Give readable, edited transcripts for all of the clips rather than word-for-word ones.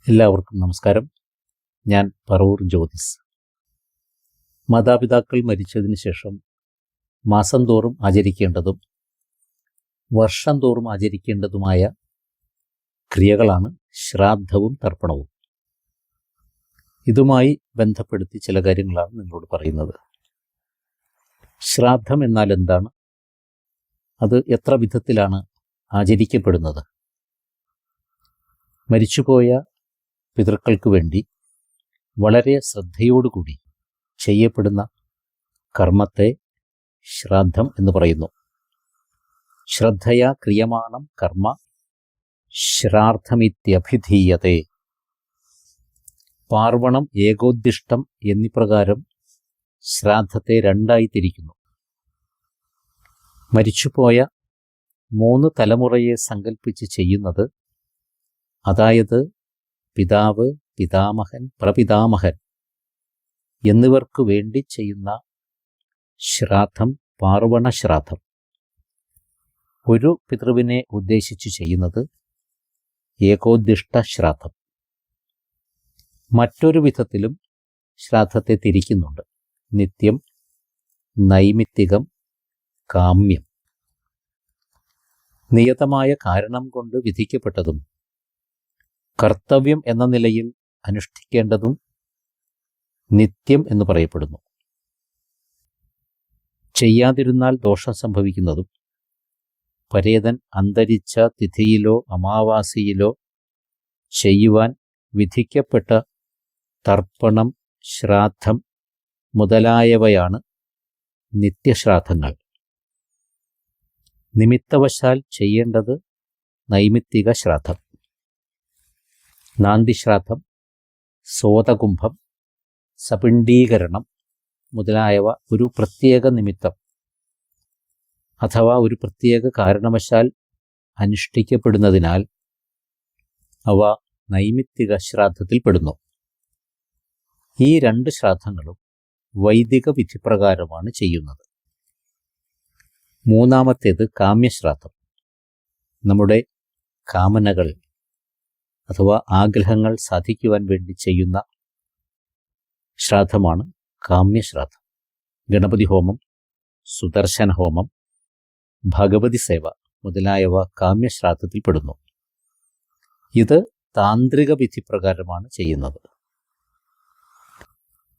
എല്ലാവർക്കും നമസ്കാരം. ഞാൻ പറവൂർ ജ്യോതിസ്. മാതാപിതാക്കൾ മരിച്ചതിന് ശേഷം മാസം തോറും ആചരിക്കേണ്ടതും വർഷം തോറും ആചരിക്കേണ്ടതുമായ ക്രിയകളാണ് ശ്രാദ്ധവും തർപ്പണവും. ഇതുമായി ബന്ധപ്പെടുത്തി ചില കാര്യങ്ങളാണ് നിങ്ങളോട് പറയുന്നത്. ശ്രാദ്ധം എന്നാൽ എന്താണ്? അത് എത്ര വിധത്തിലാണ് ആചരിക്കപ്പെടുന്നത്? മരിച്ചുപോയ പിതൃക്കൾക്ക് വേണ്ടി വളരെ ശ്രദ്ധയോടുകൂടി ചെയ്യപ്പെടുന്ന കർമ്മത്തെ ശ്രാദ്ധം എന്ന് പറയുന്നു. ശ്രദ്ധയാ ക്രിയമാണം കർമ്മ ശ്രാദ്ധമിത്യഭിധീയതേ. പാർവണം, ഏകോദ്ദിഷ്ടം എന്നിപ്രകാരം ശ്രാദ്ധത്തെ രണ്ടായി തിരിക്കുന്നു. മരിച്ചുപോയ 3 തലമുറയെ സങ്കല്പിച്ച് ചെയ്യുന്നത്, അതായത് പിതാവ്, പിതാമഹൻ, പ്രപിതാമഹൻ എന്നിവർക്ക് വേണ്ടി ചെയ്യുന്ന ശ്രാദ്ധം പാർവണ ശ്രാദ്ധം. ഒരു പിതൃവിനെ ഉദ്ദേശിച്ച് ചെയ്യുന്നത് ഏകോദ്ദിഷ്ട ശ്രാദ്ധം. മറ്റൊരു വിധത്തിലും ശ്രാദ്ധത്തെ തിരിക്കുന്നുണ്ട്. നിത്യം, നൈമിത്തികം, കാമ്യം. നിയതമായ കാരണം കൊണ്ട് വിധിക്കപ്പെട്ടതും കർത്തവ്യം എന്ന നിലയിൽ അനുഷ്ഠിക്കേണ്ടതും നിത്യം എന്ന് പറയപ്പെടുന്നു. ചെയ്യാതിരുന്നാൽ ദോഷം സംഭവിക്കുന്നതും പരേതൻ അന്തരിച്ച തിഥിയിലോ അമാവാസിയിലോ ചെയ്യുവാൻ വിധിക്കപ്പെട്ട തർപ്പണം, ശ്രാദ്ധം മുതലായവയാണ് നിത്യശ്രാദ്ധങ്ങൾ. നിമിത്തവശാൽ ചെയ്യേണ്ടത് നൈമിത്തിക ശ്രാദ്ധം. നാന്ദിശ്രാദ്ധം, സോതകുംഭം, സപിണ്ഡീകരണം മുതലായവ ഒരു പ്രത്യേക നിമിത്തം അഥവാ ഒരു പ്രത്യേക കാരണവശാൽ അനുഷ്ഠിക്കപ്പെടുന്നതിനാൽ അവ നൈമിത്തിക ശ്രാദ്ധത്തിൽപ്പെടുന്നു. ഈ 2 ശ്രാദ്ധങ്ങളും വൈദിക വിധിപ്രകാരമാണ് ചെയ്യുന്നത്. മൂന്നാമത്തേത് കാമ്യശ്രാദ്ധം. നമ്മുടെ കാമനകൾ അഥവാ ആഗ്രഹങ്ങൾ സാധിക്കുവാൻ വേണ്ടി ചെയ്യുന്ന ശ്രാദ്ധമാണ് കാമ്യശ്രാദ്ധം. ഗണപതി ഹോമം, സുദർശന ഹോമം, ഭഗവതി സേവ മുതലായവ കാമ്യശ്രാദ്ധത്തിൽപ്പെടുന്നു. ഇത് താന്ത്രിക വിധിപ്രകാരമാണ് ചെയ്യുന്നത്.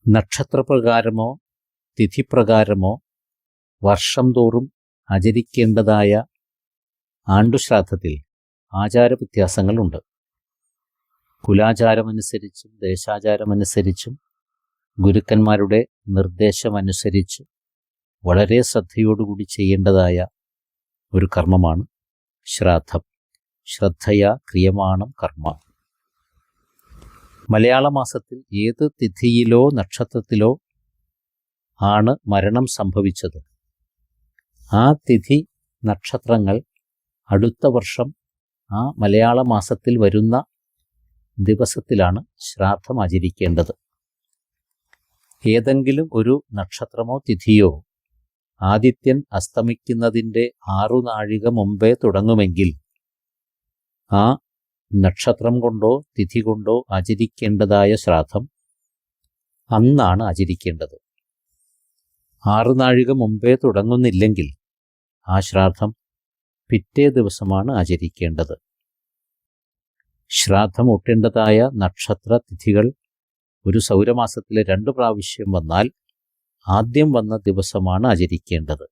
നക്ഷത്രപ്രകാരമോ തിഥിപ്രകാരമോ വർഷം തോറും ആചരിക്കേണ്ടതായ ആണ്ടുശ്രാദ്ധത്തിൽ ആചാരവ്യത്യാസങ്ങളുണ്ട്. കുലാചാരമനുസരിച്ചും ദേശാചാരമനുസരിച്ചും ഗുരുക്കന്മാരുടെ നിർദ്ദേശമനുസരിച്ച് വളരെ ശ്രദ്ധയോടുകൂടി ചെയ്യേണ്ടതായ ഒരു കർമ്മമാണ് ശ്രാദ്ധം. ശ്രദ്ധയാ ക്രിയമാണം കർമ്മ. മലയാള മാസത്തിൽ ഏത് തിഥിയിലോ നക്ഷത്രത്തിലോ ആണ് മരണം സംഭവിച്ചത്, ആ തിഥി നക്ഷത്രങ്ങൾ അടുത്ത വർഷം ആ മലയാള മാസത്തിൽ വരുന്ന ദിവസത്തിലാണ് ശ്രാദ്ധം ആചരിക്കേണ്ടത്. ഏതെങ്കിലും ഒരു നക്ഷത്രമോ തിഥിയോ ആദിത്യൻ അസ്തമിക്കുന്നതിൻ്റെ 6 നാഴിക മുമ്പേ തുടങ്ങുമെങ്കിൽ ആ നക്ഷത്രം കൊണ്ടോ തിഥി കൊണ്ടോ ആചരിക്കേണ്ടതായ ശ്രാദ്ധം അന്നാണ് ആചരിക്കേണ്ടത്. 6 നാഴിക മുമ്പേ തുടങ്ങുന്നില്ലെങ്കിൽ ആ ശ്രാദ്ധം പിറ്റേ ദിവസമാണ് ആചരിക്കേണ്ടത്. ശ്രാദ്ധം ഒട്ടേണ്ടതായ നക്ഷത്ര തിഥികൾ ഒരു സൗരമാസത്തിലെ 2 പ്രാവശ്യം വന്നാൽ ആദ്യം വന്ന ദിവസമാണ് ആചരിക്കേണ്ടത്.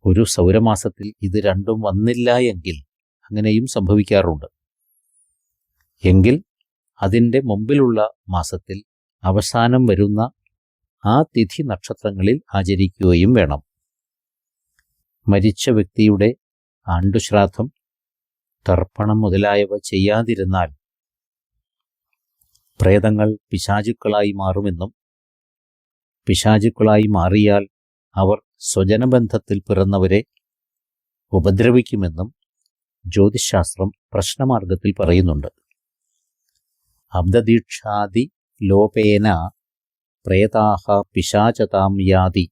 ഒരു സൗരമാസത്തിൽ ഇത് രണ്ടും വന്നില്ല എങ്കിൽ, അങ്ങനെയും സംഭവിക്കാറുണ്ട്, എങ്കിൽ അതിൻ്റെ മുമ്പിലുള്ള മാസത്തിൽ അവസാനം വരുന്ന ആ തിഥി നക്ഷത്രങ്ങളിൽ ആചരിക്കുകയും വേണം. മരിച്ച വ്യക്തിയുടെ ആണ്ടുശ്രാദ്ധം, തർപ്പണം മുതലായവ ചെയ്യാതിരുന്നാൽ പ്രേതങ്ങൾ പിശാചുക്കളായി മാറുമെന്നും പിശാചുക്കളായി മാറിയാൽ അവർ സ്വജനബന്ധത്തിൽ പിറന്നവരെ ഉപദ്രവിക്കുമെന്നും ജ്യോതിശാസ്ത്രം പ്രശ്നമാർഗത്തിൽ പറയുന്നുണ്ട്. അബ്ദദീക്ഷാദി ലോപേന പ്രേതാഹ പിശാചതാം യാതി.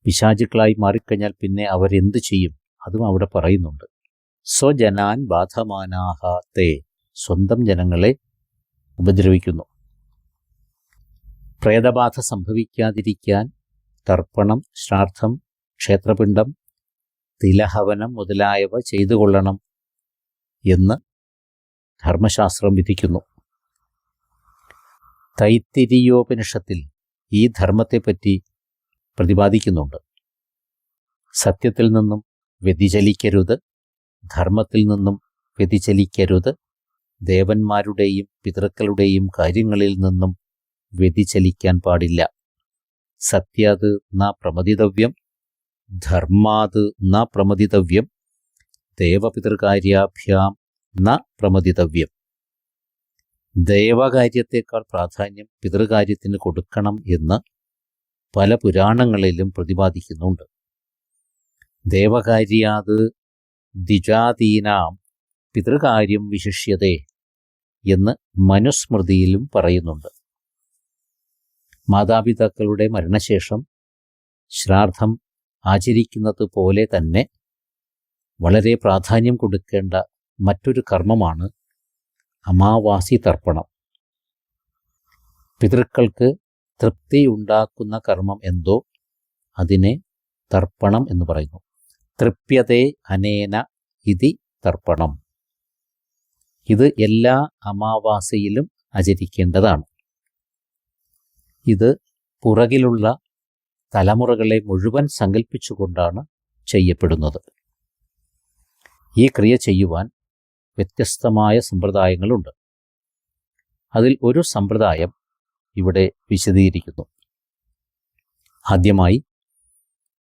പിശാചുക്കളായി മാറിക്കഴിഞ്ഞാൽ പിന്നെ അവരെന്ത് ചെയ്യും? അതും അവിടെ പറയുന്നുണ്ട്. സ്വജനാൻ ബാധമാനാഹ തേ. സ്വന്തം ജനങ്ങളെ ഉപദ്രവിക്കുന്നു. പ്രേതബാധ സംഭവിക്കാതിരിക്കാൻ തർപ്പണം, ശ്രാദ്ധം, ക്ഷേത്രപിണ്ഡം, തിലഹവനം മുതലായവ ചെയ്തുകൊള്ളണം എന്ന് ധർമ്മശാസ്ത്രം വിധിക്കുന്നു. തൈത്തിരീയോപനിഷത്തിൽ ഈ ധർമ്മത്തെപ്പറ്റി പ്രതിപാദിക്കുന്നുണ്ട്. സത്യത്തിൽ നിന്നും വ്യതിചലിക്കരുത്, ധർമ്മത്തിൽ നിന്നും വ്യതിചലിക്കരുത്, ദേവന്മാരുടെയും പിതൃക്കളുടെയും കാര്യങ്ങളിൽ നിന്നും വ്യതിചലിക്കാൻ പാടില്ല. സത്യാത് ന പ്രമദിതവ്യം, ധർമാത് ന പ്രമദിതവ്യം, ദേവപിതൃകാര്യാഭ്യാം ന പ്രമദിതവ്യം. ദേവകാര്യത്തേക്കാൾ പ്രാധാന്യം പിതൃകാര്യത്തിന് കൊടുക്കണം എന്ന് പല പുരാണങ്ങളിലും പ്രതിപാദിക്കുന്നുണ്ട്. ദേവകാര്യാത് ദ്വിജാതീനാം പിതൃകാര്യം വിശിഷ്യതേ എന്ന് മനുസ്മൃതിയിലും പറയുന്നുണ്ട്. മാതാപിതാക്കളുടെ മരണശേഷം ശ്രാദ്ധം ആചരിക്കുന്നത് പോലെ തന്നെ വളരെ പ്രാധാന്യം കൊടുക്കേണ്ട മറ്റൊരു കർമ്മമാണ് അമാവാസി തർപ്പണം. പിതൃക്കൾക്ക് തൃപ്തിയുണ്ടാക്കുന്ന കർമ്മം എന്തോ അതിനെ തർപ്പണം എന്ന് പറയുന്നു. തൃപ്യതേ അനേന ഇതി തർപ്പണം. ഇത് എല്ലാ അമാവാസിയിലും ആചരിക്കേണ്ടതാണ്. ഇത് പുറകിലുള്ള തലമുറകളെ മുഴുവൻ സങ്കല്പിച്ചുകൊണ്ടാണ് ചെയ്യപ്പെടുന്നത്. ഈ ക്രിയ ചെയ്യുവാൻ വ്യത്യസ്തമായ സമ്പ്രദായങ്ങളുണ്ട്. അതിൽ ഒരു സമ്പ്രദായം ഇവിടെ വിശദീകരിക്കുന്നു. ആദ്യമായി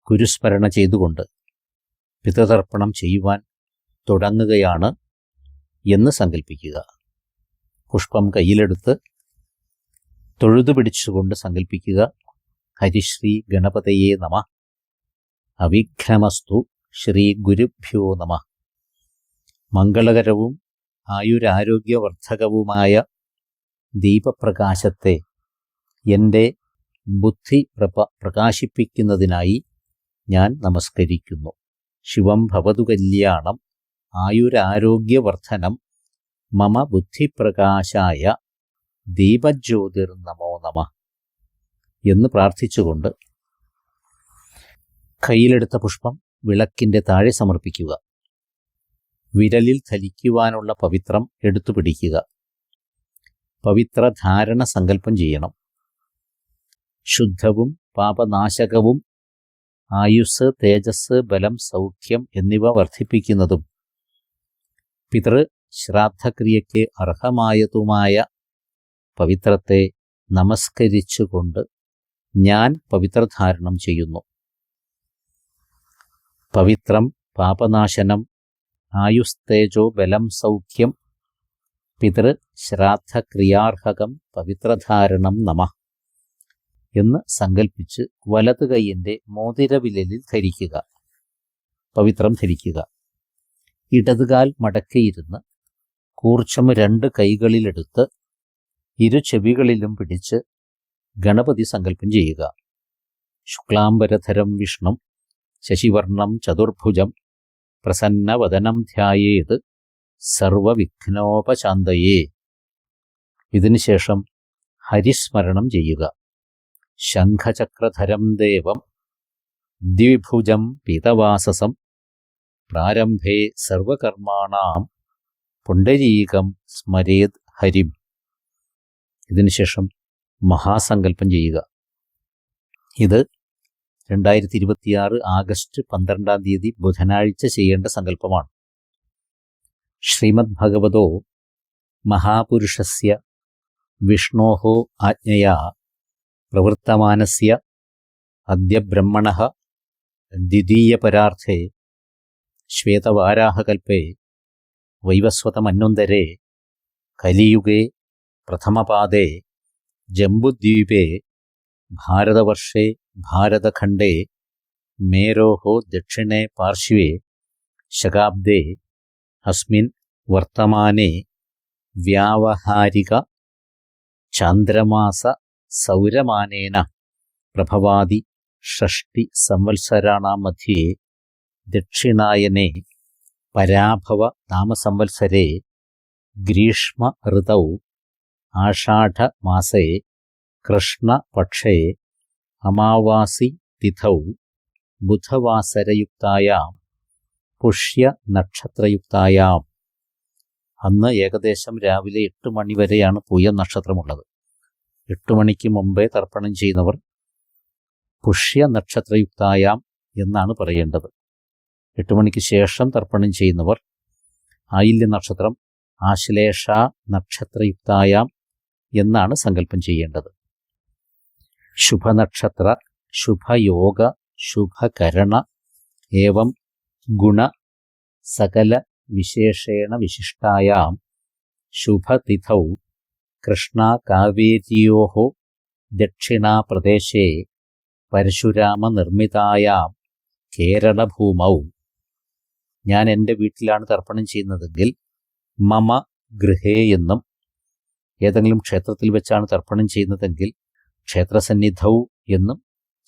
ഗുരുസ്മരണ ചെയ്തുകൊണ്ട് പിതൃതർപ്പണം ചെയ്യുവാൻ തുടങ്ങുകയാണ് എന്ന് സങ്കല്പിക്കുക. പുഷ്പം കയ്യിലെടുത്ത് തൊഴുതുപിടിച്ചുകൊണ്ട് സങ്കല്പിക്കുക. ഹരിശ്രീ ഗണപതയേ നമഃ, അവിഘ്നമസ്തു ശ്രീ ഗുരുഭ്യോ നമഃ. മംഗളകരവും ആയുരാരോഗ്യവർദ്ധകവുമായ ദീപപ്രകാശത്തെ എൻ്റെ ബുദ്ധി പ്രകാശിപ്പിക്കുന്നതിനായി ഞാൻ നമസ്കരിക്കുന്നു. ശിവം ഭവതു കല്യാണം ആയുരാരോഗ്യവർദ്ധനം മമ ബുദ്ധിപ്രകാശായ ദീപജ്യോതിർനമോ നമഃ എന്ന് പ്രാർത്ഥിച്ചുകൊണ്ട് കയ്യിലെടുത്ത പുഷ്പം വിളക്കിൻ്റെ താഴെ സമർപ്പിക്കുക. വിരലിൽ ധരിക്കുവാനുള്ള പവിത്രം എടുത്തു പിടിക്കുക. പവിത്രധാരണ സങ്കല്പം ചെയ്യണം. ശുദ്ധവും പാപനാശകവും ആയുസ്, തേജസ്, ബലം, സൗഖ്യം എന്നിവ വർദ്ധിപ്പിക്കുന്നതും പിതൃ ശ്രാദ്ധക്രിയയ്ക്ക് അർഹമായതുമായ പവിത്രത്തെ നമസ്കരിച്ചുകൊണ്ട് ഞാൻ പവിത്രധാരണം ചെയ്യുന്നു. പവിത്രം പാപനാശനം ആയുസ്തേജോ ബലം സൗഖ്യം പിതൃ ശ്രാദ്ധക്രിയാർഹകം പവിത്രധാരണം നമഃ എന്ന് സങ്കല്പിച്ച് വലത് കൈയിൻ്റെ മോതിരവിരലിൽ ധരിക്കുക. പവിത്രം ധരിക്കുക. ഇടതുകാൽ മടക്കിയിരുന്ന് കൂർച്ചം 2 കൈകളിലെടുത്ത് ഇരു ചെവികളിലും പിടിച്ച് ഗണപതി സങ്കല്പം ചെയ്യുക. ശുക്ലാംബരധരം വിഷ്ണും ശശിവർണം ചതുർഭുജം പ്രസന്നവദനം ധ്യായേത് സർവവിഘ്നോപശാന്തയേ. ഇതിനുശേഷം ഹരിസ്മരണം ചെയ്യുക. ശംഖചക്രധരം ദേവം ദ്വിഭുജം പീതവാസസം പ്രാരംഭേ സർവകർമാണാം പുണ്ഡരീകം സ്മരേത് ഹരിം. ഇതിനുശേഷം മഹാസങ്കല്പം ചെയ്യുക. ഇത് 2026 ആഗസ്റ്റ് 12 ബുധനാഴ്ച ചെയ്യേണ്ട സങ്കല്പമാണ്. ശ്രീമദ് ഭഗവതോ മഹാപുരുഷസ്യ വിഷ്ണോഃ ആജ്ഞയാ പ്രവൃത്തമാനസ്യ അദ്യ ബ്രഹ്മണഃ ദ്വിതീയപരാർത്ഥേ ശ്വേതവാരാഹകൽപ്പേ വൈവസ്വതമന്വന്തരേ കലിയുഗേ പ്രഥമപാദേ ജംബുദ്വീപേ ഭാരതവർഷേ ഭാരതഖണ്ഡേ മേരോः ദക്ഷിണേ പാർശ്വേ ശകാബ്ദേ അസ്മിൻ വർത്തമാനേ വ്യാവഹാരിക ചാന്ദ്രമാസ സൗരമാനേന പ്രഭവാദി ഷഷ്ടി സംവത്സരാണാം മധ്യേ ദക്ഷിണായനേ പരാഭവ നാമസംവത്സരേ ഗ്രീഷ്മ ഋതൗ ആഷാഢമാസേ കൃഷ്ണപക്ഷേ അമാവാസി തിഥൗ ബുധവാസരയുക്തായാം പുഷ്യനക്ഷത്രയുക്തായാം. അന്ന് ഏകദേശം രാവിലെ 8 മണി വരെയാണ് പൂയം നക്ഷത്രമുള്ളത്. 8 മണിക്ക് മുമ്പേ തർപ്പണം ചെയ്യുന്നവർ പുഷ്യനക്ഷത്രയുക്തായാം എന്നാണ് പറയേണ്ടത്. 8 മണിക്ക് ശേഷം തർപ്പണം ചെയ്യുന്നവർ ആയില്യ നക്ഷത്രം ആശ്ലേഷ നക്ഷത്രയുക്തായാം എന്നാണ് സങ്കല്പം ചെയ്യേണ്ടത്. ശുഭനക്ഷത്ര, ശുഭയോഗ, ശുഭകരണ ഏവം ഗുണ സകല വിശേഷേണ വിശിഷ്ടായാം ശുഭതിഥൗ കൃഷ്ണകാവേര്യോഃ ദക്ഷിണാപ്രദേശേ പരശുരാമനിർമ്മിതായാം കേരളഭൂമൗ. ഞാൻ എൻ്റെ വീട്ടിലാണ് തർപ്പണം ചെയ്യുന്നതെങ്കിൽ മമ ഗൃഹേ എന്നും, ഏതെങ്കിലും ക്ഷേത്രത്തിൽ വെച്ചാണ് തർപ്പണം ചെയ്യുന്നതെങ്കിൽ ക്ഷേത്രസന്നിധൗ എന്നും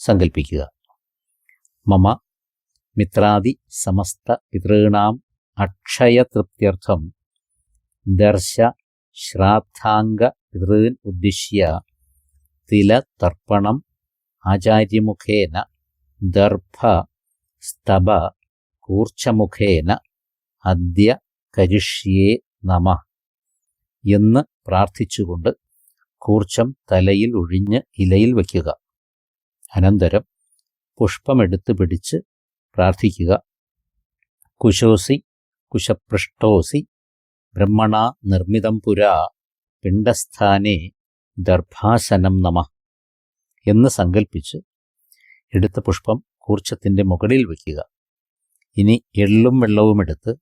സങ്കല്പിക്കുക. മമ മിത്രാദി സമസ്ത പിതॄണാം അക്ഷയതൃപ്ത്യർത്ഥം ദർശ ശ്രാദ്ധാംഗ പിതॄൻ ഉദ്ദിശ്യ തിലതർപ്പണം ആചാര്യമുഖേന ദർഭ സ്തബ കൂർച്ചമുഖേന അദ്യ കരിഷ്യേ നമഃ എന്ന് പ്രാർത്ഥിച്ചുകൊണ്ട് കൂർച്ചം തലയിൽ ഒഴിഞ്ഞ് ഇലയിൽ വയ്ക്കുക. അനന്തരം പുഷ്പമെടുത്ത് പിടിച്ച് പ്രാർത്ഥിക്കുക. കുശോസി കുശപൃഷ്ടോസി ബ്രഹ്മണ നിർമ്മിതം പുരാ പിണ്ഡസ്ഥാനേ ദർഭാസനം നമഃ എന്ന് സങ്കല്പിച്ച് എടുത്ത പുഷ്പം കൂർച്ചത്തിൻ്റെ മുകളിൽ വയ്ക്കുക. ഇനി എള്ളും വെള്ളവുമെടുത്ത്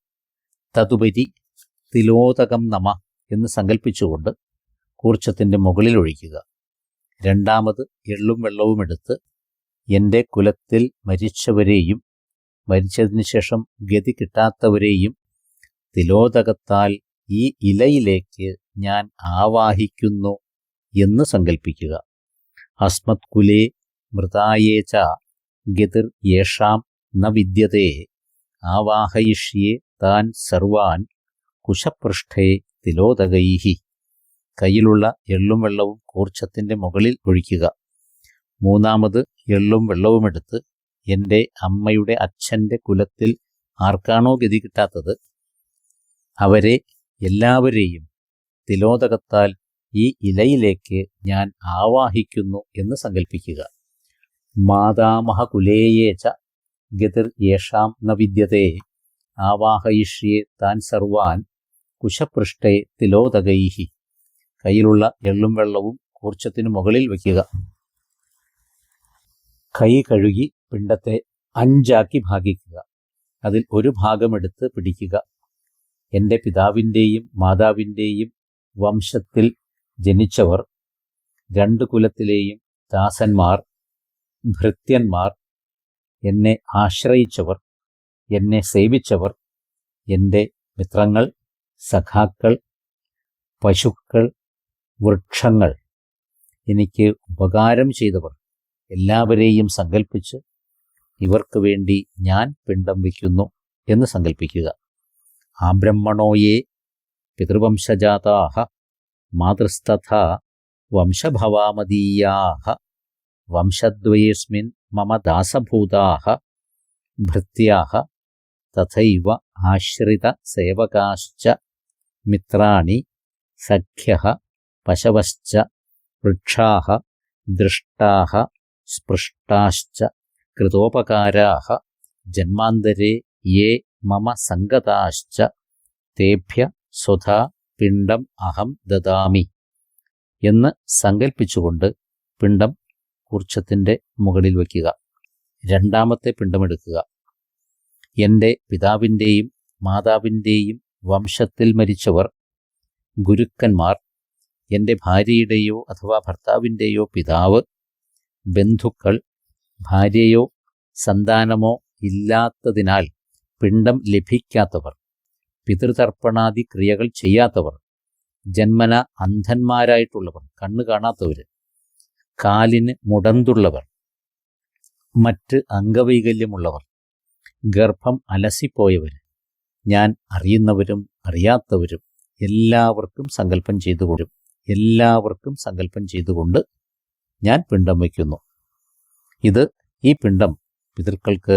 തതുപരി തിലോദകം നമഃ എന്ന് സങ്കല്പിച്ചുകൊണ്ട് കൂർച്ചത്തിൻ്റെ മുകളിൽ ഒഴിക്കുക. രണ്ടാമത് എള്ളും വെള്ളവുമെടുത്ത് എൻ്റെ കുലത്തിൽ മരിച്ചവരെയും മരിച്ചതിന് ശേഷം ഗതി കിട്ടാത്തവരെയും തിലോദകത്താൽ ഈ ഇലയിലേക്ക് ഞാൻ ആവാഹിക്കുന്നു എന്ന് സങ്കല്പിക്കുക. അസ്മത് കുലേ മൃതായേ ച ഗതിർ യേഷാം ന വിദ്യതേ ആവാഹയിഷ്യേ താൻ സർവാൻ കുശപൃഷ്ഠേ തിലോദകൈഹി. കയ്യിലുള്ള എള്ളും വെള്ളവും കൂർച്ചത്തിൻ്റെ മുകളിൽ ഒഴിക്കുക. മൂന്നാമത് എള്ളും വെള്ളവുമെടുത്ത് എൻ്റെ അമ്മയുടെ അച്ഛൻ്റെ കുലത്തിൽ ആർക്കാണോ ഗതി കിട്ടാത്തത് അവരെ എല്ലാവരെയും തിലോദകത്താൽ ഈ ഇലയിലേക്ക് ഞാൻ ആവാഹിക്കുന്നു എന്ന് സങ്കല്പിക്കുക. മാതാമഹകുലേയേ ച ഗതിർ യേഷാം ന വിദ്യതേ ആവാഹയിഷ്യേ താൻ സർവാൻ കുശപൃഷ്ഠേ തിലോദകൈഹി. കയ്യിലുള്ള എള്ളും വെള്ളവും കൂർച്ചത്തിനു മുകളിൽ വയ്ക്കുക. കൈ കഴുകി പിണ്ടത്തെ 5 ഭാഗിക്കുക. അതിൽ ഒരു ഭാഗമെടുത്ത് പിടിക്കുക. എൻ്റെ പിതാവിൻ്റെയും മാതാവിൻ്റെയും വംശത്തിൽ ജനിച്ചവർ, 2 കുലത്തിലെയും ദാസന്മാർ, ഭൃത്യന്മാർ, എന്നെ ആശ്രയിച്ചവർ, എന്നെ സേവിച്ചവർ, എൻ്റെ മിത്രങ്ങൾ, സഖാക്കൾ, പശുക്കൾ, വൃക്ഷങ്ങൾ, എനിക്ക് ഉപകാരം ചെയ്തവർ എല്ലാവരെയും സങ്കല്പിച്ച് ഇവർക്ക് വേണ്ടി ഞാൻ പിണ്ടം വയ്ക്കുന്നു എന്ന് സങ്കല്പിക്കുക. ആബ്രഹ്മണോയേ പിതൃവംശജാതാഹ മാതൃസ്തഥാ വംശഭവാമദീയാഹ വംശദ്വയേസ്മിൻ മമ ദാസഭൂതാഹ ഭൃത്യാഹ തഥൈവ ആശ്രിത സേവകാശ്ച മിത്രാണി സഖ്യഃ പശവശ്ച വൃക്ഷാഃ ദൃഷ്ടാഃ സ്പൃഷ്ടാശ്ച കൃതോപകാരാഃ ജന്മാന്തരേ യേ മമ സംഗതാശ്ച തേഭ്യ സ്വധാ പിണ്ഡം അഹം ദദാമി എന്ന് സങ്കല്പിച്ചുകൊണ്ട് പിണ്ഡം കൂർച്ചത്തിൻ്റെ മുകളിൽ വയ്ക്കുക. രണ്ടാമത്തെ പിണ്ഡമെടുക്കുക. എൻ്റെ പിതാവിൻ്റെയും മാതാവിൻ്റെയും വംശത്തിൽ മരിച്ചവർ, ഗുരുക്കന്മാർ, എൻ്റെ ഭാര്യയുടെയോ അഥവാ ഭർത്താവിൻ്റെയോ പിതാവ്, ബന്ധുക്കൾ, ഭാര്യയോ സന്താനമോ ഇല്ലാത്തതിനാൽ പിണ്ഡം ലഭിക്കാത്തവർ, പിതൃതർപ്പണാദി ക്രിയകൾ ചെയ്യാത്തവർ, ജന്മന അന്ധന്മാരായിട്ടുള്ളവർ, കണ്ണു കാണാത്തവർ, കാലിന് മുടന്തുള്ളവർ, മറ്റ് അംഗവൈകല്യമുള്ളവർ, ഗർഭം അലസിപ്പോയവർ, ഞാൻ അറിയുന്നവരും അറിയാത്തവരും എല്ലാവർക്കും സങ്കല്പം ചെയ്തുകൊണ്ട് ഞാൻ പിണ്ടം വയ്ക്കുന്നു. ഈ പിണ്ടം പിതൃക്കൾക്ക്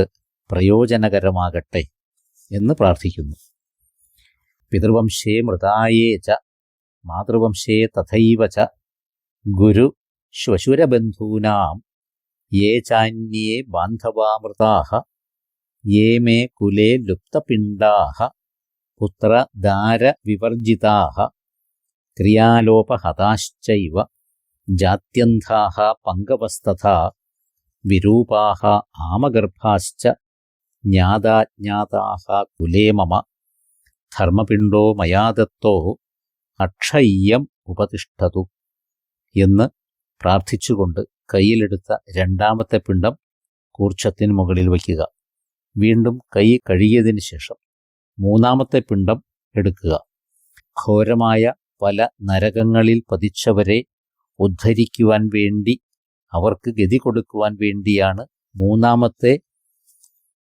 പ്രയോജനകരമാകട്ടെ എന്ന് പ്രാർത്ഥിക്കുന്നു. പിതൃവംശേ മൃതായേ ച മാതൃവംശേ തഥൈവ ച ഗുരു ശ്വശുരബന്ധൂനാം യേ ചാന്യേ ബാന്ധവാമൃതാഃ യേ മേ കുലേ ലുപ്തപിണ്ഡാഃ പുത്രദാരവിവർജിതാഃ ക്രിയാലോപഹതാശ്ചൈവ ജാത്യന്ധാഃ പങ്കവസ്തഥാ വിരൂപാഃ ആമഗർഭാശ്ച ജ്ഞാതാജ്ഞാതാഃ കുലേ മമ ധർമ്മപിണ്ഡോ മയാ ദത്തോ അക്ഷയ്യം ഉപതിഷ്ഠതു എന്ന് പ്രാർത്ഥിച്ചുകൊണ്ട് കയ്യിലെടുത്ത രണ്ടാമത്തെ പിണ്ഡം കൂർച്ചത്തിന് മുകളിൽ വയ്ക്കുക. വീണ്ടും കൈ കഴുകിയതിന് ശേഷം മൂന്നാമത്തെ പിണ്ഡം എടുക്കുക. ഘോരമായ പല നരകങ്ങളിൽ പതിച്ചവരെ ഉദ്ധരിക്കുവാൻ വേണ്ടി, അവർക്ക് ഗതി കൊടുക്കുവാൻ വേണ്ടിയാണ് മൂന്നാമത്തെ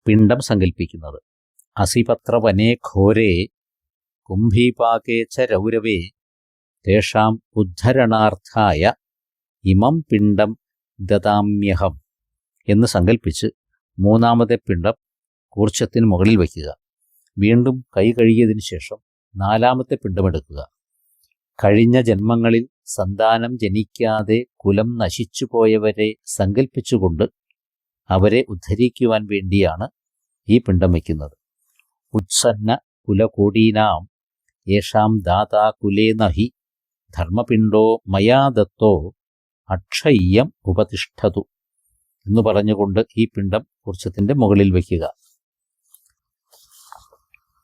പിണ്ഡം സങ്കല്പിക്കുന്നത്. അസിപത്രവനേ ഘോരേ കുംഭീപാകേ ച രൗരവേ തേഷാം ഉദ്ധരണാർത്ഥായ ഇമം പിണ്ഡം ദദാമ്യഹം എന്ന് സങ്കല്പിച്ച് മൂന്നാമത്തെ പിണ്ഡം കൂർച്ചത്തിന് മുകളിൽ വയ്ക്കുക. വീണ്ടും കൈ കഴുകിയതിന് ശേഷം നാലാമത്തെ പിണ്ഡമെടുക്കുക. കഴിഞ്ഞ ജന്മങ്ങളിൽ സന്താനം ജനിക്കാതെ കുലം നശിച്ചു പോയവരെ സങ്കല്പിച്ചുകൊണ്ട് അവരെ ഉദ്ധരിക്കുവാൻ വേണ്ടിയാണ് ഈ പിണ്ഡം വയ്ക്കുന്നത്. ഉത്സന്ന കുലകോടീനാം യേഷാം ദാതാ കുലേ നഹി ധർമ്മപിണ്ഡോ മയാ ദത്തോ അക്ഷയ്യം ഉപതിഷ്ഠതു എന്ന് പറഞ്ഞുകൊണ്ട് ഈ പിണ്ഡം കൂർച്ചത്തിൻ്റെ മുകളിൽ വയ്ക്കുക.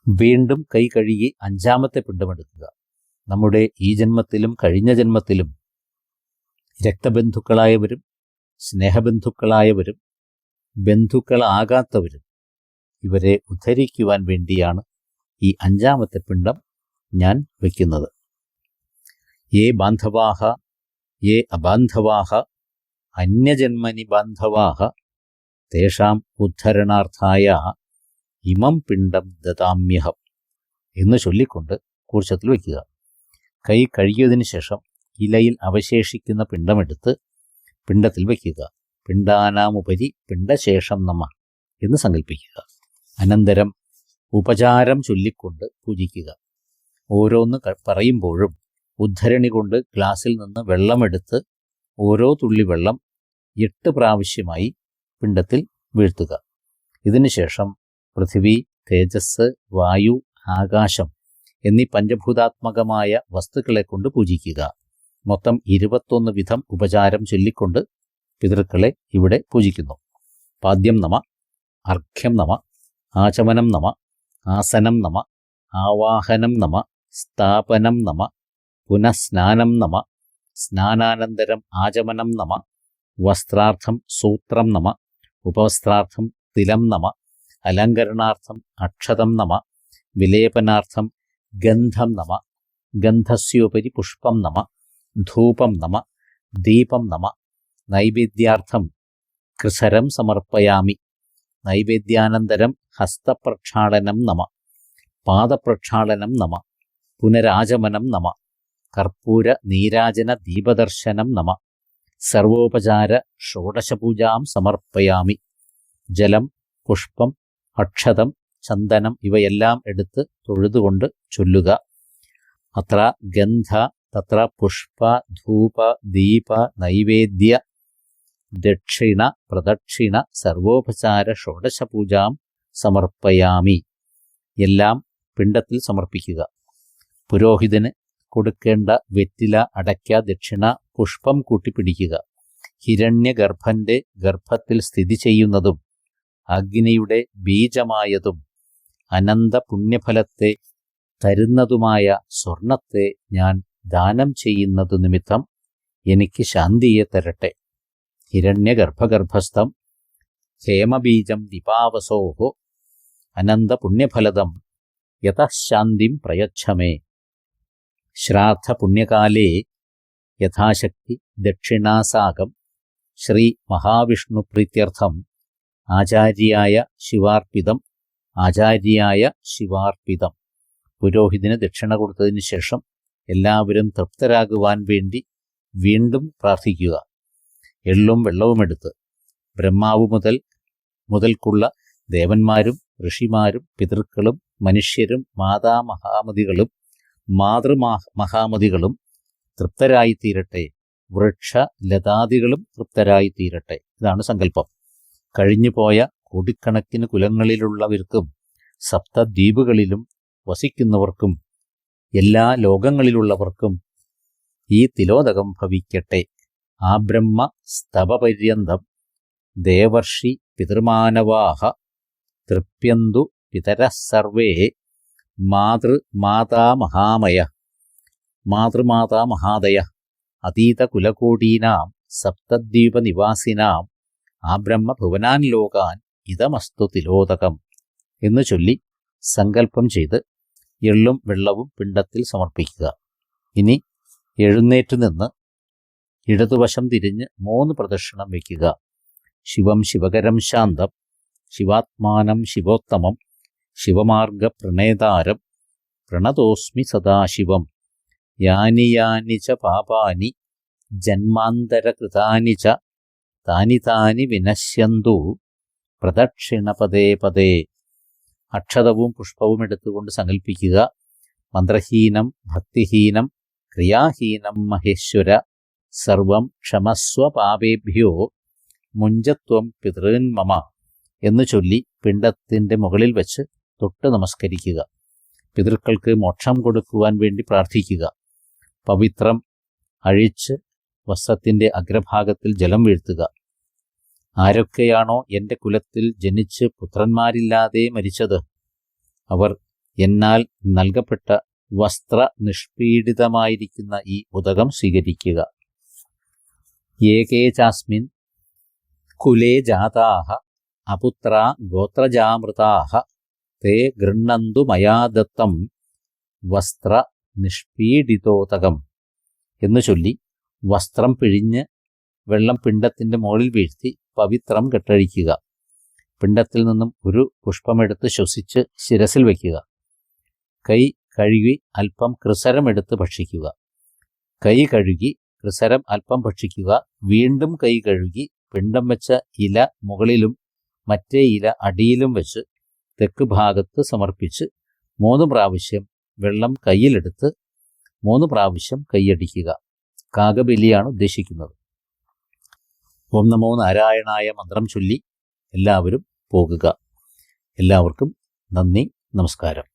വീണ്ടും കൈ കഴുകി അഞ്ചാമത്തെ പിണ്ഡമെടുക്കുക. നമ്മുടെ ഈ ജന്മത്തിലും കഴിഞ്ഞ ജന്മത്തിലും രക്തബന്ധുക്കളായവരും സ്നേഹബന്ധുക്കളായവരും ബന്ധുക്കളാകാത്തവരും ഇവരെ ഉദ്ധരിക്കുവാൻ വേണ്ടിയാണ് ഈ അഞ്ചാമത്തെ പിണ്ഡം ഞാൻ വയ്ക്കുന്നത്. യേ ബാന്ധവാഹ യേ അബാന്ധവാഹ അന്യജന്മനി ബാന്ധവാഹ തേഷാം ഉദ്ധരണാർത്ഥായ ഇമം പിണ്ഡം ദദാമ്യഹം എന്ന് ചൊല്ലിക്കൊണ്ട് കൂർച്ചത്തിൽ വയ്ക്കുക. കൈ കഴുകിയതിനു ശേഷം ഇലയിൽ അവശേഷിക്കുന്ന പിണ്ഡമെടുത്ത് പിണ്ഡത്തിൽ വയ്ക്കുക. പിണ്ഡാനാമുപരി പിണ്ഡശേഷം നമ എന്ന് സങ്കല്പിക്കുക. അനന്തരം ഉപചാരം ചൊല്ലിക്കൊണ്ട് പൂജിക്കുക. ഓരോന്ന് പറയുമ്പോഴും ഉദ്ധരണി കൊണ്ട് ഗ്ലാസ്സിൽ നിന്ന് വെള്ളമെടുത്ത് ഓരോ തുള്ളി വെള്ളം 8 പ്രാവശ്യമായി പിണ്ഡത്തിൽ വീഴ്ത്തുക. ഇതിനുശേഷം പൃഥിവി, തേജസ്, വായു, ആകാശം എന്നീ പഞ്ചഭൂതാത്മകമായ വസ്തുക്കളെ കൊണ്ട് പൂജിക്കുക. മൊത്തം 21 വിധം ഉപചാരം ചൊല്ലിക്കൊണ്ട് പിതൃക്കളെ ഇവിടെ പൂജിക്കുന്നു. പാദ്യം നമ, അർഘ്യം നമ, ആചമനം നമ, ആസനം നമ, ആവാഹനം നമ, സ്ഥാപനം നമ, പുനഃസ്നാനം നമ, സ്നാനാനന്തരം ആചമനം നമ, വസ്ത്രാർത്ഥം സൂത്രം നമ, ഉപവസ്ത്രാർത്ഥം തിലം നമ, അലങ്കരണാർത്ഥം അക്ഷതം നമ, വിലേപനാർത്ഥം ഗന്ധം നമ, ഗന്ധസ്യോപരി പുഷ്പം നമ, ധൂപം നമ, ദീപം നമ, നൈവേദ്യാർത്ഥം കൃസരം സമർപ്പയാമി, നൈവേദ്യാനന്തരം ഹസ്തപ്രക്ഷാളനം നമ, പാദപ്രക്ഷാളനം നമ, പുനരാചമനം നമ, കർപ്പൂര നീരാജന ദീപദർശനം നമ, സർവോപചാര ഷോഡശപൂജാം സമർപ്പയാമി. ജലം, പുഷ്പം, അക്ഷതം, ചന്ദനം ഇവയെല്ലാം എടുത്ത് തൊഴുതുകൊണ്ട് ചൊല്ലുക. അത്ര ഗന്ധ തത്ര പുഷ്പ ധൂപ ദീപ നൈവേദ്യ ദക്ഷിണ പ്രദക്ഷിണ സർവോപചാര ഷോഡശപൂജാം സമർപ്പയാമി. എല്ലാം പിണ്ഡത്തിൽ സമർപ്പിക്കുക. പുരോഹിതന് കൊടുക്കേണ്ട വെറ്റില, അടയ്ക്ക, ദക്ഷിണ, പുഷ്പം കൂട്ടിപ്പിടിക്കുക. ഹിരണ്യഗർഭന്റെ ഗർഭത്തിൽ സ്ഥിതി ചെയ്യുന്നതും അഗ്നിയുടെ ബീജമായതും അനന്ത പുണ്യഫലത്തെ തരുന്നതുമായ സ്വർണത്തെ ഞാൻ ദാനം ചെയ്യുന്നതു നിമിത്തം എനിക്ക് ശാന്തിയെ തരട്ടെ. ഹിരണ്യഗർഭഗർഭസ്ഥം ഹേമബീജം ദിപാവസോഹോ അനന്ത പുണ്യഫലദം യതഃ ശാന്തിം പ്രയച്ഛമേ. ശ്രാദ്ധ പുണ്യകാലേ യഥാശക്തി ദക്ഷിണാസാകം ശ്രീ മഹാവിഷ്ണു പ്രീത്യർത്ഥം ആചാര്യായ ശിവാർപ്പിതം, ആചാര്യായ ശിവാർപ്പിതം. പുരോഹിതന് ദക്ഷിണ കൊടുത്തതിന് ശേഷം എല്ലാവരും തൃപ്തരാകുവാൻ വേണ്ടി വീണ്ടും പ്രാർത്ഥിക്കുക. എള്ളും വെള്ളവുമെടുത്ത് ബ്രഹ്മാവ് മുതൽക്കുള്ള ദേവന്മാരും ഋഷിമാരും പിതൃക്കളും മനുഷ്യരും മാതാമഹാമതികളും മാതൃമഹാമതികളും തൃപ്തരായിത്തീരട്ടെ. വൃക്ഷ ലതാദികളും തൃപ്തരായിത്തീരട്ടെ. ഇതാണ് സങ്കല്പം. കഴിഞ്ഞുപോയ കോടിക്കണക്കിന് കുലങ്ങളിലുള്ളവർക്കും സപ്തദ്വീപുകളിലും വസിക്കുന്നവർക്കും എല്ലാ ലോകങ്ങളിലുള്ളവർക്കും ഈ തിലോദകം ഭവിക്കട്ടെ. ആ ബ്രഹ്മ സ്തവപര്യന്തം ദേവർഷി പിതൃമാനവാഹ തൃപ്യന്തു പിതരഃ സർവേ മാതൃമാതാമഹാദയ അതീതകുലകോടീനാം സപ്തദ്വീപനിവാസിനാം ആ ബ്രഹ്മ ഭുവനാൻ ലോകാൻ ഇതമസ്തു തിലോദകം എന്ന് ചൊല്ലി സങ്കല്പം ചെയ്ത് എള്ളും വെള്ളവും പിണ്ടത്തിൽ സമർപ്പിക്കുക. ഇനി എഴുന്നേറ്റ് നിന്ന് ഇടതുവശം തിരിഞ്ഞ് 3 പ്രദക്ഷിണം വയ്ക്കുക. ശിവം ശിവകരം ശാന്തം, ശിവാത്മാനം ശിവോത്തമം, ശിവമാർഗ പ്രണേതാരം പ്രണതോസ്മി സദാശിവം. യാനി യാനി ച പാപാനി ജന്മാന്തരകൃതാനി ച താനി താനി വിനശ്യന്തു പ്രദക്ഷിണ പദേ പദേ. അക്ഷതവും പുഷ്പവും എടുത്തുകൊണ്ട് സങ്കല്പിക്കുക. മന്ത്രഹീനം ഭക്തിഹീനം ക്രിയാഹീനം മഹേശ്വര സർവം ക്ഷമസ്വ പാപേഭ്യോ മുഞ്ചത്വം പിതൃന്മമ എന്ന് ചൊല്ലി പിണ്ടത്തിൻ്റെ മുകളിൽ വെച്ച് തൊട്ട് നമസ്കരിക്കുക. പിതൃക്കൾക്ക് മോക്ഷം കൊടുക്കുവാൻ വേണ്ടി പ്രാർത്ഥിക്കുക. പവിത്രം അഴിച്ച് വസ്ത്രത്തിൻ്റെ അഗ്രഭാഗത്തിൽ ജലം വീഴ്ത്തുക. ആരൊക്കെയാണോ എൻ്റെ കുലത്തിൽ ജനിച്ച് പുത്രന്മാരില്ലാതെ മരിച്ചത്, അവർ എന്നാൽ നൽകപ്പെട്ട വസ്ത്ര നിഷ്പീഡിതമായിരിക്കുന്ന ഈ ഉദകം സ്വീകരിക്കുക. ഏകേ ചാസ്മിൻ കുലേ ജാതാഹ അപുത്രാ ഗോത്രജാമൃതാഹ തേ ഗൃണ്ണന്തു മയാ ദത്തം വസ്ത്ര നിഷ്പീഡിതോതകം എന്ന് ചൊല്ലി വസ്ത്രം പിഴിഞ്ഞ് വെള്ളം പിണ്ടത്തിൻ്റെ മുകളിൽ വീഴ്ത്തി പവിത്രം കെട്ടഴിക്കുക. പിണ്ടത്തിൽ നിന്നും ഒരു പുഷ്പമെടുത്ത് ശ്വസിച്ച് ശിരസിൽ വയ്ക്കുക. കൈ കഴുകി അല്പം ക്രിസരം എടുത്ത് ഭക്ഷിക്കുക. കൈ കഴുകി ക്രിസരം അല്പം ഭക്ഷിക്കുക. വീണ്ടും കൈ കഴുകി പിണ്ടം വെച്ച ഇല മുകളിലും മറ്റേ ഇല അടിയിലും വെച്ച് തെക്ക് ഭാഗത്ത് സമർപ്പിച്ച് 3 പ്രാവശ്യം വെള്ളം കയ്യിലെടുത്ത് 3 പ്രാവശ്യം കൈയടിക്കുക. കാകബലിയാണ് ഉദ്ദേശിക്കുന്നത്. ഓം നമോ നാരായണായ മന്ത്രം ചൊല്ലി എല്ലാവരും പോകുക. എല്ലാവർക്കും നന്ദി, നമസ്കാരം.